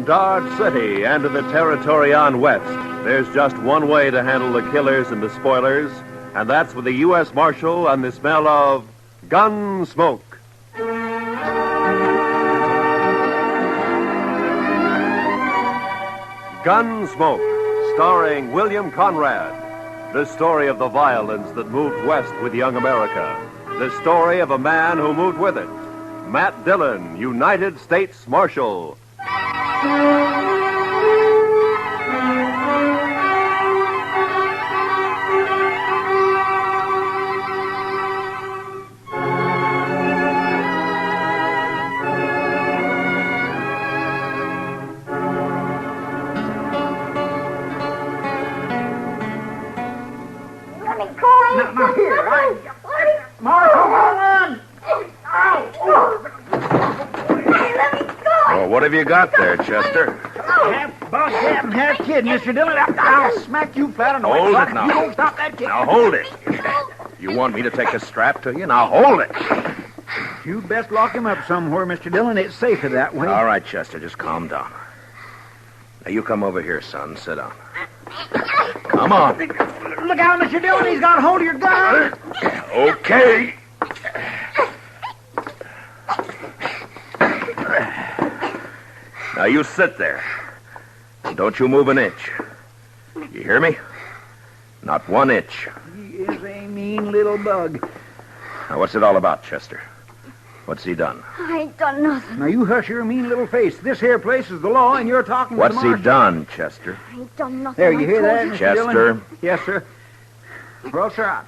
Dodge City and in the territory on west, there's just one way to handle the killers and the spoilers, and that's with the U.S. Marshal and the smell of Gunsmoke. Gunsmoke, starring William Conrad. The story of the violence that moved west with young America. The story of a man who moved with it. Matt Dillon, United States Marshal. Now, here, Marshal, run! Let me go! Oh, what have you got there, Chester? Half bug cat and half kid, Mr. Dillon. I'll smack you flat on the Hold way. it now. You don't stop that kid. Now, hold it. You want me to take a strap to you? Now, hold it. You'd best lock him up somewhere, Mr. Dillon. It's safer that way. All right, Chester, just calm down. Now, you come over here, son. Sit down. Come on. Look out, Mr. Dillon. He's got hold of your gun. Okay. Now, you sit there. And don't you move an inch. You hear me? Not one inch. He is a mean little bug. Now, what's it all about, Chester? What's he done? I ain't done nothing. Now, you hush your mean little face. This here place is the law, and you're talking to What's the he marshal. done, Chester? I ain't done nothing. There, you I hear told that, you. Mr. Chester? Dillon? Yes, sir. Well, sir,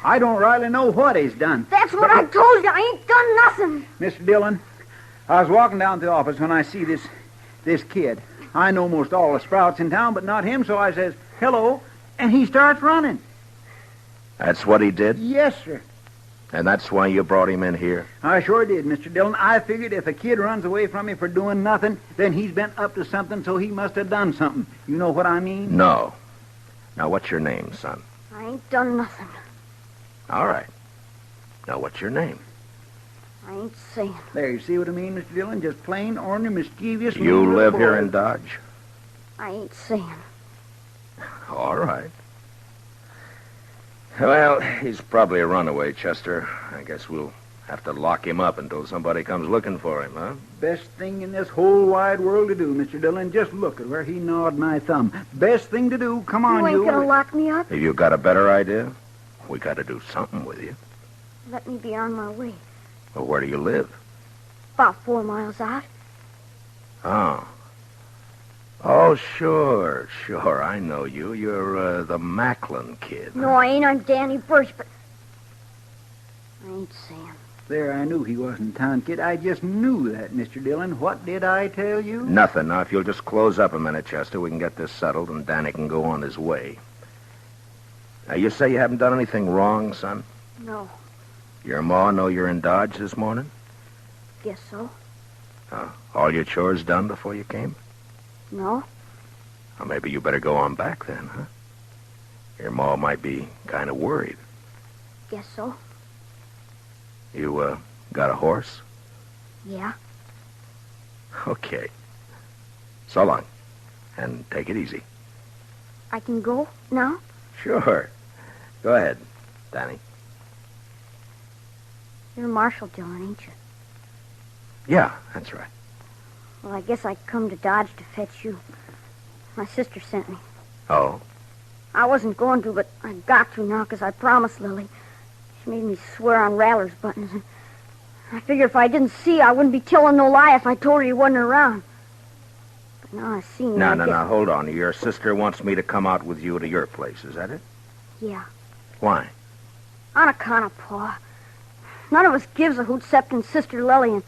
I don't rightly know what he's done. That's what I told you. I ain't done nothing. Mr. Dillon, I was walking down to the office when I see this kid. I know most all the sprouts in town, but not him, so I says, hello, and he starts running. That's what he did? Yes, sir. And that's why you brought him in here? I sure did, Mr. Dillon. I figured if a kid runs away from me for doing nothing, then he's been up to something, so he must have done something. You know what I mean? No. Now, what's your name, son? I ain't done nothing. All right. Now, what's your name? I ain't saying. There, you see what I mean, Mr. Dillon? Just plain, ordinary, mischievous... You mean live little here boy. in Dodge? I ain't saying. All right. Well, he's probably a runaway, Chester. I guess we'll have to lock him up until somebody comes looking for him, huh? Best thing in this whole wide world to do, Mr. Dillon. Just look at where he gnawed my thumb. Best thing to do. Come on, You ain't gonna lock me up? Have you got a better idea? We got to do something with you. Let me be on my way. Well, where do you live? About 4 miles out. Oh. Oh, sure. I know you. You're the Macklin kid. No, I ain't. I'm Danny Birch, but... I ain't saying. There, I knew he wasn't town kid. I just knew that, Mr. Dillon. What did I tell you? Nothing. Now, if you'll just close up a minute, Chester, we can get this settled and Danny can go on his way. Now, you say you haven't done anything wrong, son? No. Your ma know you're in Dodge this morning? Guess so. All your chores done before you came? No. Well, maybe you better go on back then, huh? Your ma might be kind of worried. Guess so. You, got a horse? Yeah. Okay. So long. And take it easy. I can go now? Sure. Go ahead, Danny. You're Marshal Dillon, ain't you? Yeah, that's right. Well, I guess I come to Dodge to fetch you. My sister sent me. Oh? I wasn't going to, but I got to now because I promised Lily. She made me swear on Rattler's buttons. And I figured if I didn't see you, I wouldn't be telling no lie if I told her you wasn't around. But now I seen you. No, hold on. Your sister wants me to come out with you to your place, is that it? Yeah. Why? On account of Pa. None of us gives a hoot excepting Sister Lily, and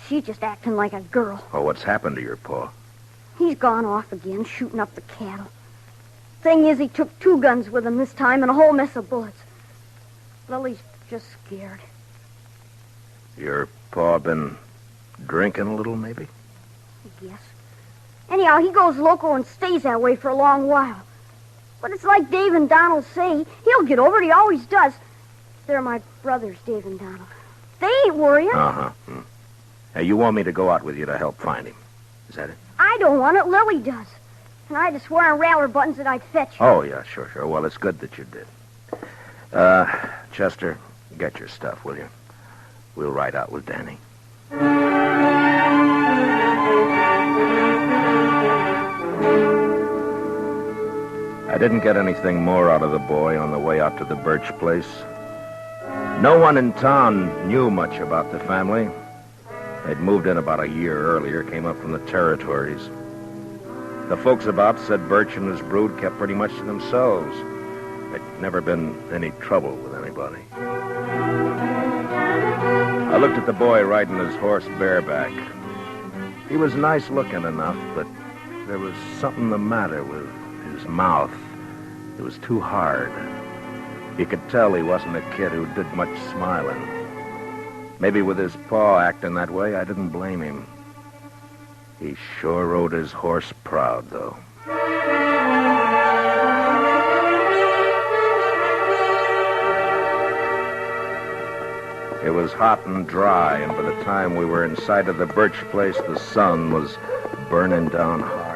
she's just acting like a girl. Oh, what's happened to your pa? He's gone off again, shooting up the cattle. Thing is, he took 2 guns with him this time and a whole mess of bullets. Lily's just scared. Your pa been drinking a little, maybe? I guess. Anyhow, he goes loco and stays that way for a long while. But it's like Dave and Donald say. He'll get over it. He always does. They're my brothers, Dave and Donald. They ain't worrying. Uh-huh. Hey, you want me to go out with you to help find him. Is that it? I don't want it. Lily does. And I had to swear on rattler buttons that I'd fetch her. Oh, yeah, sure. Well, it's good that you did. Chester, get your stuff, will you? We'll ride out with Danny. I didn't get anything more out of the boy on the way out to the Birch place. No one in town knew much about the family. They'd moved in about a year earlier, came up from the territories. The folks about said Birch and his brood kept pretty much to themselves. There'd never been any trouble with anybody. I looked at the boy riding his horse bareback. He was nice looking enough, but there was something the matter with his mouth. It was too hard. You could tell he wasn't a kid who did much smiling. Maybe with his paw acting that way, I didn't blame him. He sure rode his horse proud, though. It was hot and dry, and by the time we were inside of the Birch place, the sun was burning down hard.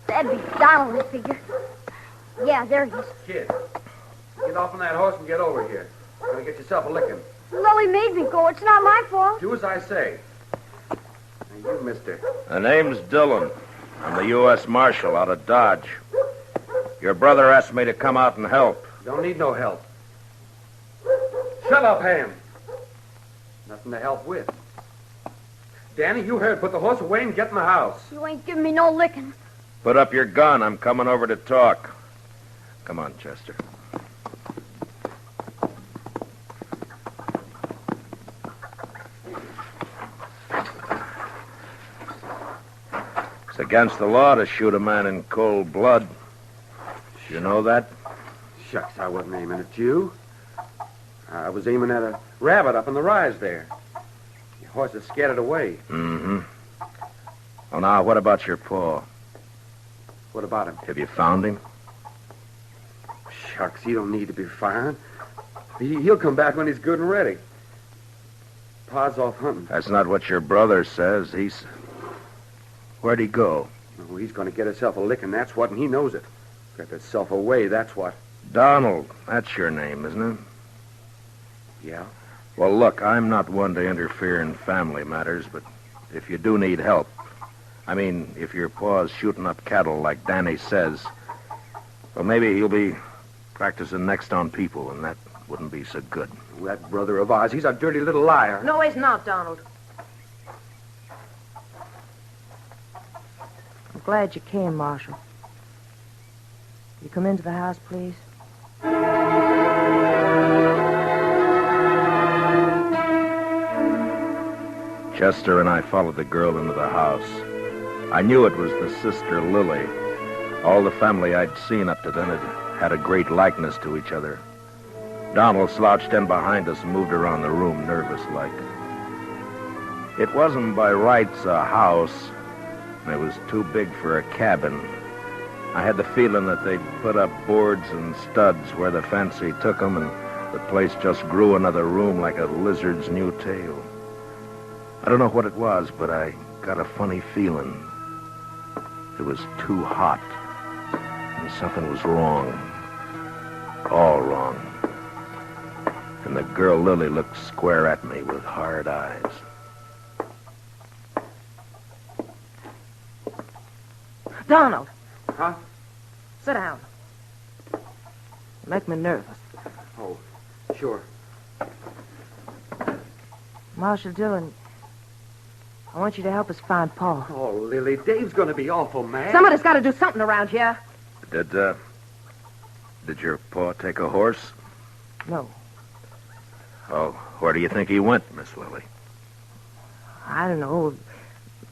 That'd be Donald, I figure. Yeah, there he is. Kid, get off on that horse and get over here. You're going to get yourself a licking. Lily made me go. It's not my fault. Do as I say. Now, you, mister. The name's Dillon. I'm the U.S. Marshal out of Dodge. Your brother asked me to come out and help. Don't need no help. Shut up, Ham. Nothing to help with. Danny, you heard. Put the horse away and get in the house. You ain't giving me no licking. Put up your gun. I'm coming over to talk. Come on, Chester. It's against the law to shoot a man in cold blood. You know that? Shucks, I wasn't aiming at you. I was aiming at a rabbit up in the rise there. Your horse is scared away. Mm-hmm. Well, now, what about your paw? What about him? Have you found him? Shucks, he don't need to be found. He'll come back when he's good and ready. Pa's off hunting. That's not what your brother says. Where'd he go? Oh, he's going to get himself a licking, that's what, and he knows it. Get himself away, that's what. Donald, that's your name, isn't it? Yeah? Well, look, I'm not one to interfere in family matters, but if you do need help, if your paw's shooting up cattle like Danny says, well, maybe he'll be practicing next on people, and that wouldn't be so good. That brother of ours, he's a dirty little liar. No, he's not, Donald. I'm glad you came, Marshal. You come into the house, please? Chester and I followed the girl into the house. I knew it was the sister Lily. All the family I'd seen up to then had a great likeness to each other. Donald slouched in behind us and moved around the room nervous-like. It wasn't by rights a house, and it was too big for a cabin. I had the feeling that they'd put up boards and studs where the fancy took them, and the place just grew another room like a lizard's new tail. I don't know what it was, but I got a funny feeling. It was too hot, and something was wrong. All wrong. And the girl Lily looked square at me with hard eyes. Donald! Huh? Sit down. You make me nervous. Oh, sure. Marshal Dillon, I want you to help us find Paul. Oh, Lily, Dave's going to be awful mad. Somebody's got to do something around here. Did your paw take a horse? No. Oh, where do you think he went, Miss Lily? I don't know.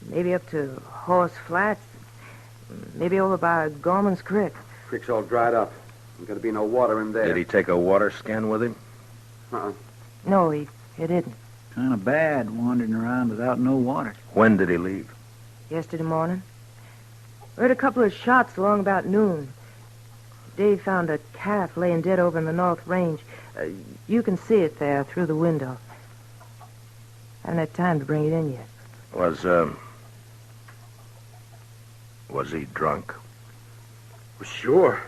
Maybe up to Horse Flats. Maybe over by Gorman's Creek. Creek's all dried up. There's going to be no water in there. Did he take a water skin with him? Uh-uh. No, he didn't. Kind of bad wandering around without no water. When did he leave? Yesterday morning. We heard a couple of shots along about noon. Dave found a calf laying dead over in the North Range. You can see it there through the window. Haven't had time to bring it in yet. Was he drunk? Well, sure.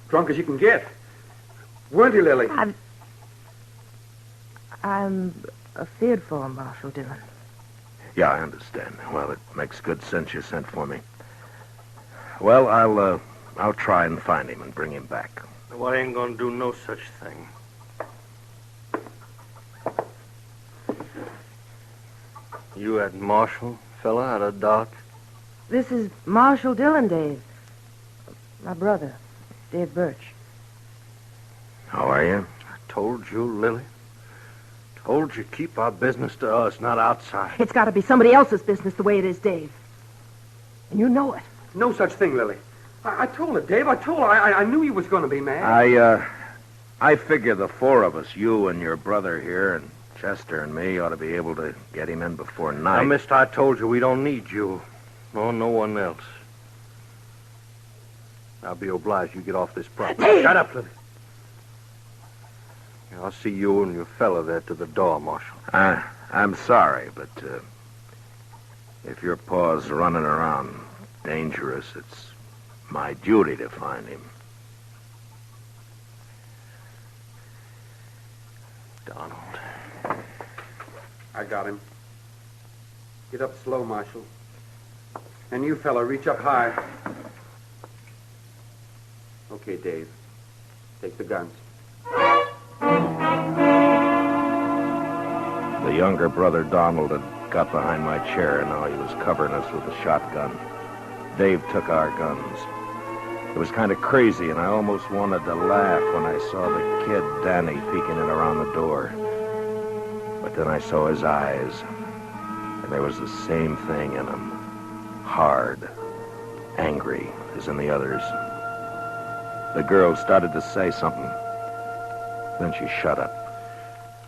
Drunk as you can get. Weren't you, Lily? I'm afeard for him, Marshal Dillon. Yeah, I understand. Well, it makes good sense you sent for me. Well, I'll try and find him and bring him back. Well, I ain't gonna do no such thing. You that Marshal fella out of Doc? This is Marshal Dillon, Dave. My brother, Dave Birch. How are you? I told you, Lily. Told you keep our business to us, not outside. It's got to be somebody else's business the way it is, Dave. And you know it. No such thing, Lily. I told her, Dave. I told her. I knew he was going to be mad. I figure the four of us, you and your brother here, and Chester and me, ought to be able to get him in before night. Now, mister, I told you we don't need you. Nor no one else. I'll be obliged you get off this property. Dave! Shut up, Lily. I'll see you and your fella there to the door, Marshal. I'm sorry, but if your paw's running around dangerous, it's my duty to find him. Donald. I got him. Get up slow, Marshal. And you, fella, reach up high. Okay, Dave. Take the guns. The younger brother, Donald, had got behind my chair, and now he was covering us with a shotgun. Dave took our guns. It was kind of crazy, and I almost wanted to laugh when I saw the kid, Danny, peeking in around the door. But then I saw his eyes, and there was the same thing in them. Hard, angry, as in the others. The girl started to say something. Then she shut up.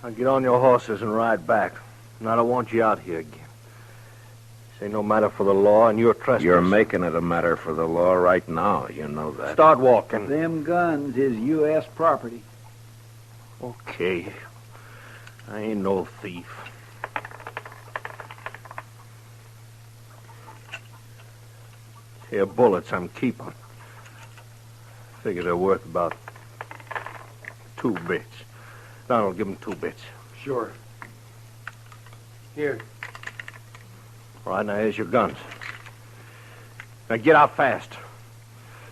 Now get on your horses and ride back. And I don't want you out here again. This ain't no matter for the law, and you're trespassing. You're making it a matter for the law right now. You know that. Start walking. Them guns is U.S. property. Okay. I ain't no thief. Here, bullets I'm keeping. Figure they're worth about 2 bits. Donald, give him 2 bits. Sure. Here. All right, now here's your guns. Now get out fast.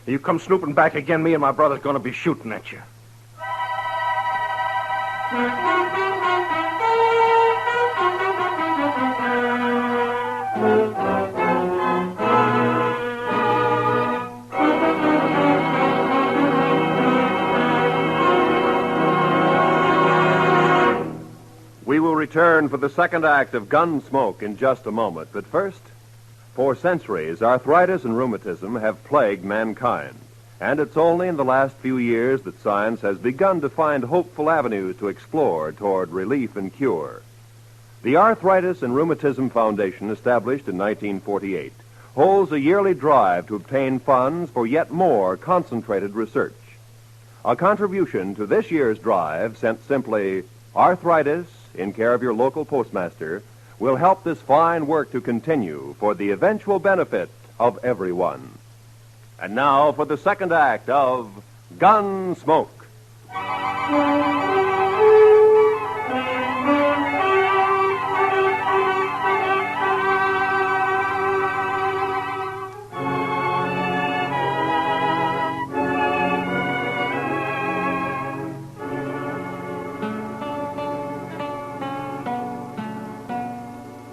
You come snooping back again, me and my brother's gonna be shooting at you. We will return for the second act of Gunsmoke in just a moment. But first, for centuries, arthritis and rheumatism have plagued mankind. And it's only in the last few years that science has begun to find hopeful avenues to explore toward relief and cure. The Arthritis and Rheumatism Foundation, established in 1948, holds a yearly drive to obtain funds for yet more concentrated research. A contribution to this year's drive, sent simply Arthritis, in care of your local postmaster, will help this fine work to continue for the eventual benefit of everyone. And now for the second act of Gunsmoke.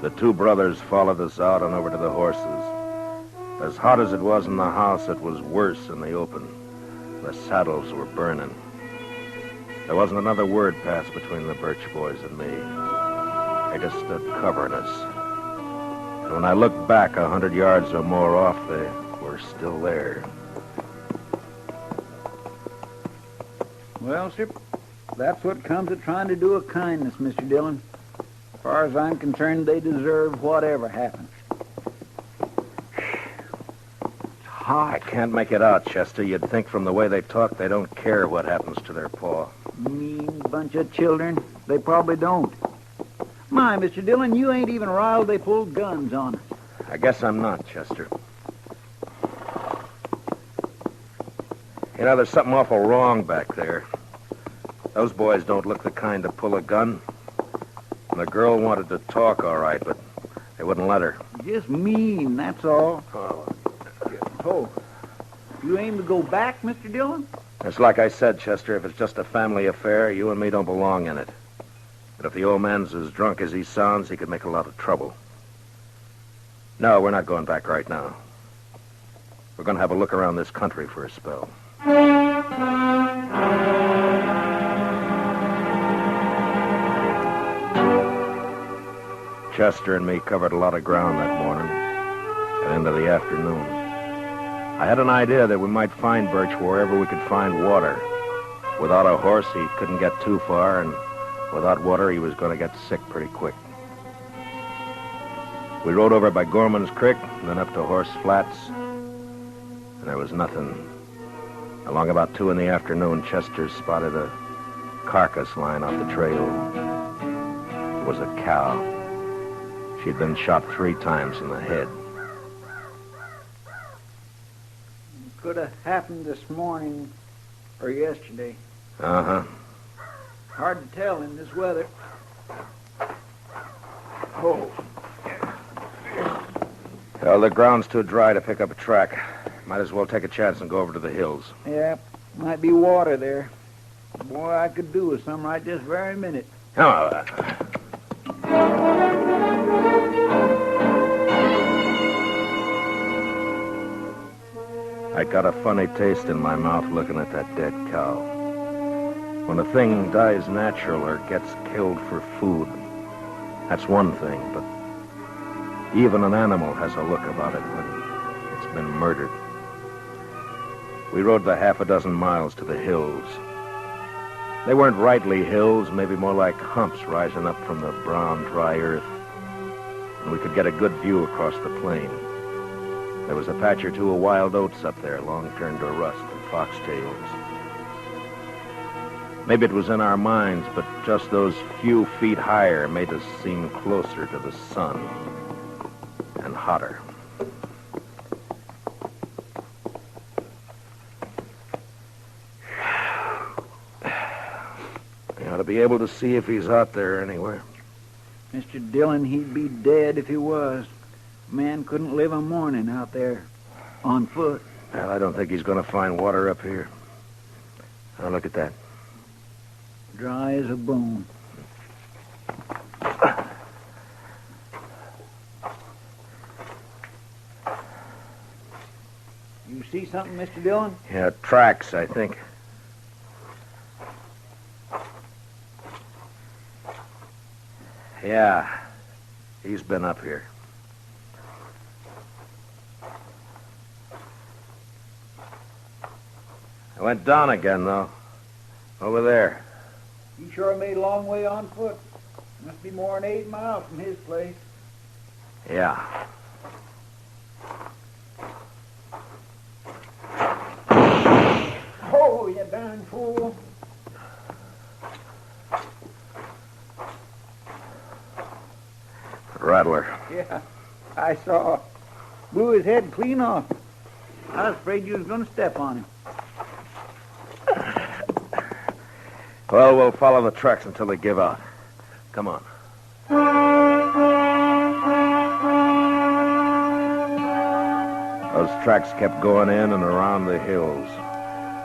The 2 brothers followed us out and over to the horses. As hot as it was in the house, it was worse in the open. The saddles were burning. There wasn't another word passed between the Birch boys and me. They just stood covering us. And when I looked back 100 yards or more off, they were still there. Well, sir, that's what comes of trying to do a kindness, Mr. Dillon. As far as I'm concerned, they deserve whatever happens. hot. I can't make it out, Chester. You'd think from the way they talk they don't care what happens to their paw. Mean bunch of children. They probably don't. My, Mr. Dillon, you ain't even riled they pulled guns on us. I guess I'm not, Chester. You know, there's something awful wrong back there. Those boys don't look the kind to pull a gun. And the girl wanted to talk, all right, but they wouldn't let her. Just mean, that's all. Oh. Oh, you aim to go back, Mr. Dillon? It's like I said, Chester, if it's just a family affair, you and me don't belong in it. But if the old man's as drunk as he sounds, he could make a lot of trouble. No, we're not going back right now. We're going to have a look around this country for a spell. Chester and me covered a lot of ground that morning and into the afternoon. I had an idea that we might find Birch wherever we could find water. Without a horse, he couldn't get too far, and without water, he was going to get sick pretty quick. We rode over by Gorman's Creek, and then up to Horse Flats, and there was nothing. Along about 2 in the afternoon, Chester spotted a carcass lying off the trail. It was a cow. She'd been shot 3 times in the head. Could have happened this morning or yesterday. Uh-huh. Hard to tell in this weather. Oh. Well, the ground's too dry to pick up a track. Might as well take a chance and go over to the hills. Yeah, might be water there. Boy, I could do with some right this very minute. Oh, I got a funny taste in my mouth looking at that dead cow. When a thing dies natural or gets killed for food, that's one thing, but even an animal has a look about it when it's been murdered. We rode the 6 miles to the hills. They weren't rightly hills, maybe more like humps rising up from the brown, dry earth, and we could get a good view across the plain. There was a patch or 2 of wild oats up there, long turned to rust, and foxtails. Maybe it was in our minds, but just those few feet higher made us seem closer to the sun and hotter. You ought to be able to see if he's out there anywhere. Mr. Dillon, he'd be dead if he was. Man couldn't live a morning out there on foot. Well, I don't think he's going to find water up here. Now, look at that. Dry as a bone. You see something, Mr. Dillon? Yeah, tracks, I think. Yeah, he's been up here. I went down again, though. Over there. He sure made a long way on foot. Must be more than 8 miles from his place. Yeah. Oh, you darn fool. Rattler. Yeah, I saw. Blew his head clean off. I was afraid you was going to step on him. Well, we'll follow the tracks until they give out. Come on. Those tracks kept going in and around the hills.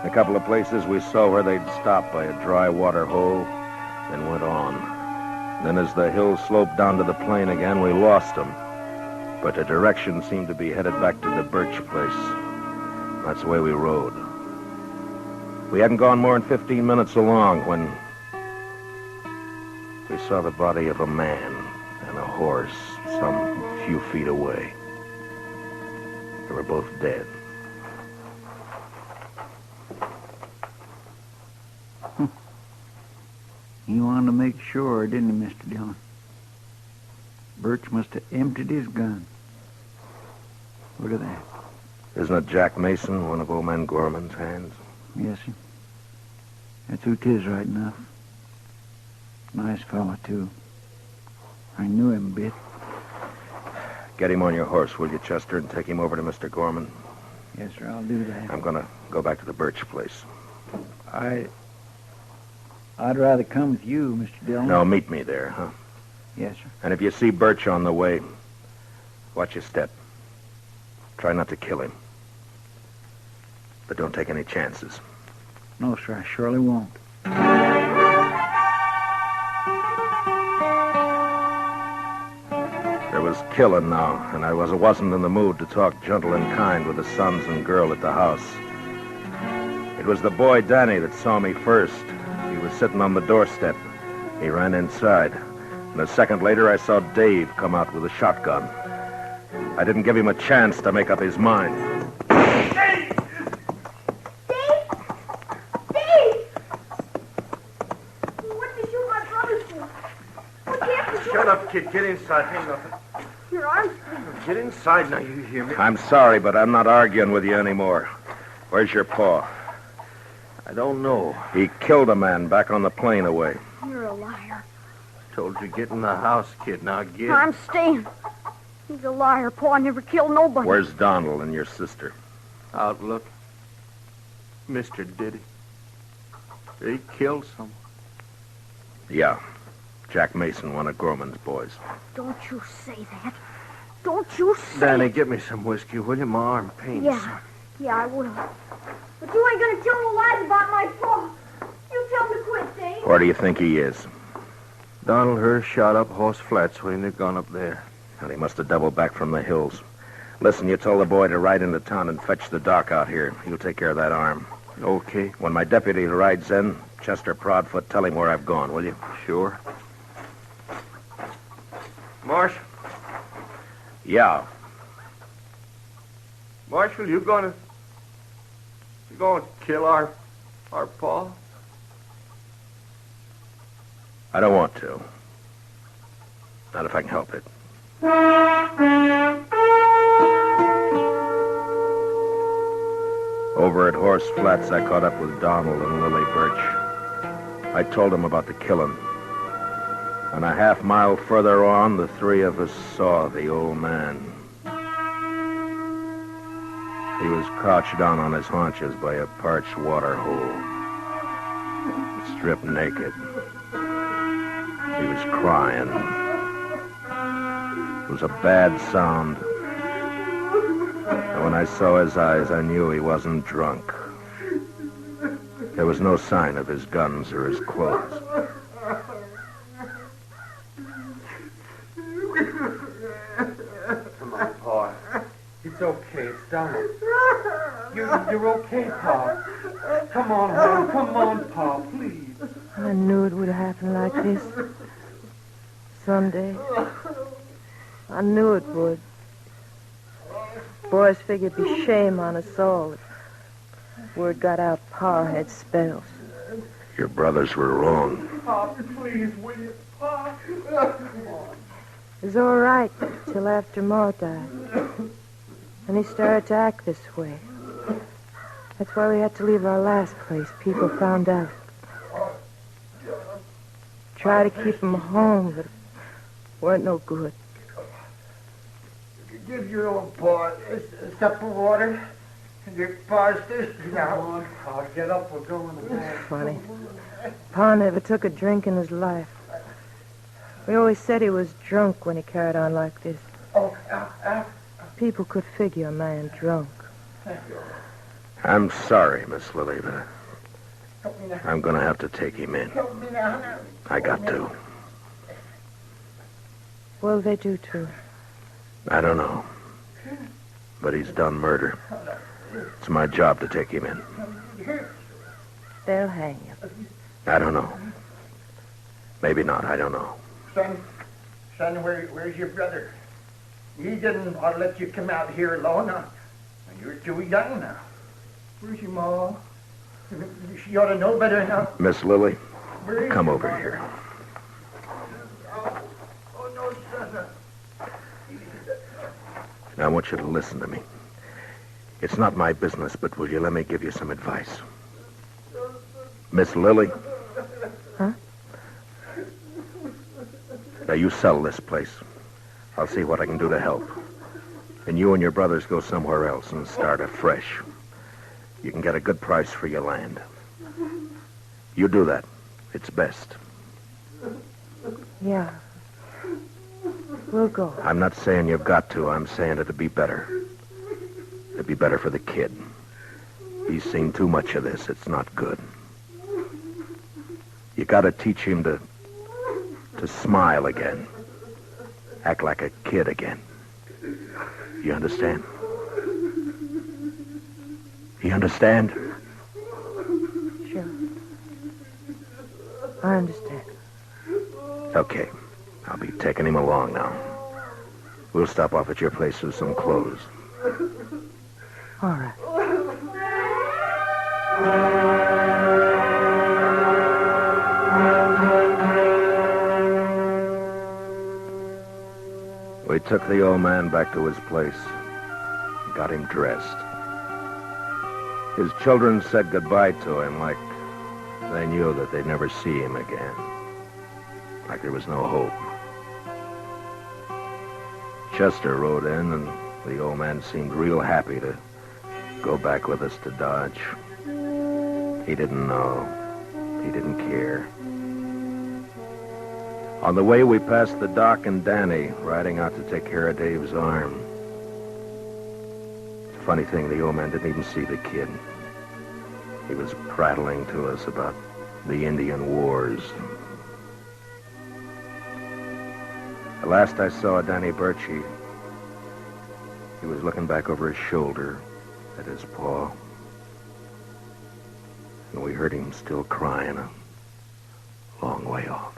In a couple of places we saw where they'd stop by a dry water hole, then went on. Then as the hills sloped down to the plain again, we lost them. But the direction seemed to be headed back to the Birch place. That's the way we rode. We hadn't gone more than 15 minutes along when we saw the body of a man and a horse some few feet away. They were both dead. He wanted to make sure, didn't he, Mr. Dillon? Birch must have emptied his gun. Look at that. Isn't it Jack Mason, one of old man Gorman's hands? Yes, sir. That's who 'tis right enough. Nice fella, too. I knew him a bit. Get him on your horse, will you, Chester, and take him over to Mr. Gorman? Yes, sir, I'll do that. I'm going to go back to the Birch place. I'd rather come with you, Mr. Dillon. No, meet me there, huh? Yes, sir. And if you see Birch on the way, watch your step. Try not to kill him. But don't take any chances. No, sir, I surely won't. There was killing now, and I wasn't in the mood to talk gentle and kind with the sons and girl at the house. It was the boy Danny that saw me first. He was sitting on the doorstep. He ran inside, and a second later I saw Dave come out with a shotgun. I didn't give him a chance to make up his mind. Dave! Dave! What did you shoot my brother for? What happened to Shut up, kid. Get inside. Ain't nothing. your arms? Get inside now, you hear me? I'm sorry, but I'm not arguing with you anymore. Where's your paw? I don't know. He killed a man back on the plane away. You're a liar. Told you get in the house, kid. Now get. I'm staying. He's a liar. Pa never killed nobody. Where's Donald and your sister? Outlook. Mister, did he? Did he kill someone? Yeah. Jack Mason, one of Gorman's boys. Don't you say that. Don't you say Danny, it. get me some whiskey, will you? My arm pains. Yeah, I will. But you ain't gonna tell no lies about my pa. You tell him to quit, Dave. Where do you think he is? Donald Hurst shot up Horse Flats when they'd gone up there. Well, he must have doubled back from the hills. Listen, you told the boy to ride into town and fetch the doc out here. He'll take care of that arm. Okay. When my deputy rides in, Chester Proudfoot, tell him where I've gone, will you? Sure. Marshal. Yeah. Marshal, you gonna kill our pa? I don't want to. Not if I can help it. Over at Horse Flats, I caught up with Donald and Lily Birch. I told them about the killing. And a half mile further on, the three of us saw the old man. He was crouched down on his haunches by a parched water hole, stripped naked. He was crying. It was a bad sound. And when I saw his eyes, I knew he wasn't drunk. There was no sign of his guns or his clothes. Come on, Pa. It's okay. It's Donald. You're okay, Pa. Come on home. Come on, Pa, please. I knew it would happen like this. Someday. I knew it would. Boys figured it'd be shame on us all if word got out Pa had spells. Your brothers were wrong. Pa, please, will you? Pa. Come on. It was all right till after Ma died. And he started to act this way. That's why we had to leave our last place. People found out. Try to keep him home, but it weren't no good. Give your old Pa a cup of water. And your Pa's thirsty now. Come on, Pa. Get up. We're going to bed. Funny. Pa never took a drink in his life. We always said he was drunk when he carried on like this. Oh, People could figure a man drunk. I'm sorry, Miss Lily, but help me now. I'm going to have to take him in. Help me now. I got to. Well, they do too. I don't know. But he's done murder. It's my job to take him in. They'll hang you. I don't know. Maybe not. I don't know. Son, where's your brother? He didn't ought to let you come out here alone. You're too young now. Where's your ma? She ought to know better now. Miss Lily, Where is come your over ma? here. Oh, no, son. Now, I want you to listen to me. It's not my business, but will you let me give you some advice? Miss Lily? Huh? Now, you sell this place. I'll see what I can do to help. And you and your brothers go somewhere else and start afresh. You can get a good price for your land. You do that. It's best. Yeah. We'll go. I'm not saying you've got to. I'm saying it'd be better. It'd be better for the kid. He's seen too much of this. It's not good. You gotta teach him to smile again. Act like a kid again. You understand? You understand? Sure. I understand. Okay. I'll be taking him along now. We'll stop off at your place with some clothes. All right. We took the old man back to his place. Got him dressed. His children said goodbye to him like they knew that they'd never see him again. Like there was no hope. Chester rode in, and the old man seemed real happy to go back with us to Dodge. He didn't know. He didn't care. On the way, we passed the Doc and Danny riding out to take care of Dave's arm. Funny thing, the old man didn't even see the kid. He was prattling to us about the Indian wars. The last I saw Danny Birchie, he was looking back over his shoulder at his paw. And we heard him still crying a long way off.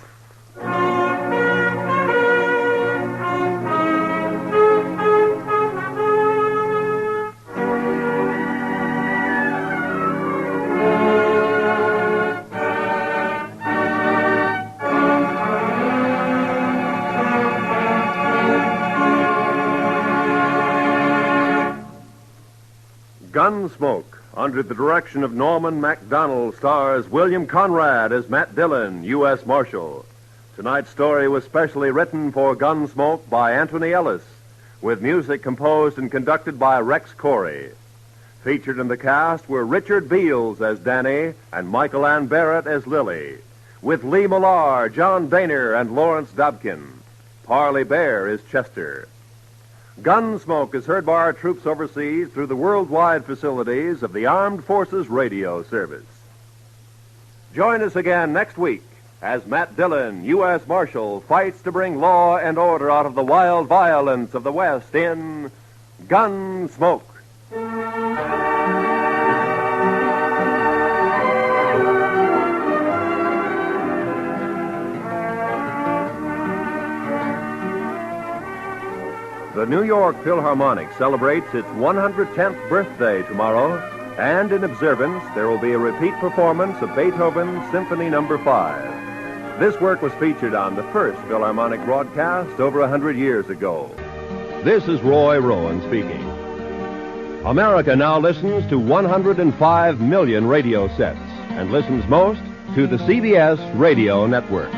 Gunsmoke, under the direction of Norman MacDonald, stars William Conrad as Matt Dillon, U.S. Marshal. Tonight's story was specially written for Gunsmoke by Anthony Ellis, with music composed and conducted by Rex Corey. Featured in the cast were Richard Beals as Danny and Michael Ann Barrett as Lily, with Lee Millar, John Boehner, and Lawrence Dobkin. Parley Bear is Chester. Gunsmoke is heard by our troops overseas through the worldwide facilities of the Armed Forces Radio Service. Join us again next week as Matt Dillon, U.S. Marshal, fights to bring law and order out of the wild violence of the West in Gunsmoke. The New York Philharmonic celebrates its 110th birthday tomorrow, and in observance, there will be a repeat performance of Beethoven's Symphony No. 5. This work was featured on the first Philharmonic broadcast over 100 years ago. This is Roy Rowan speaking. America now listens to 105 million radio sets and listens most to the CBS Radio Network.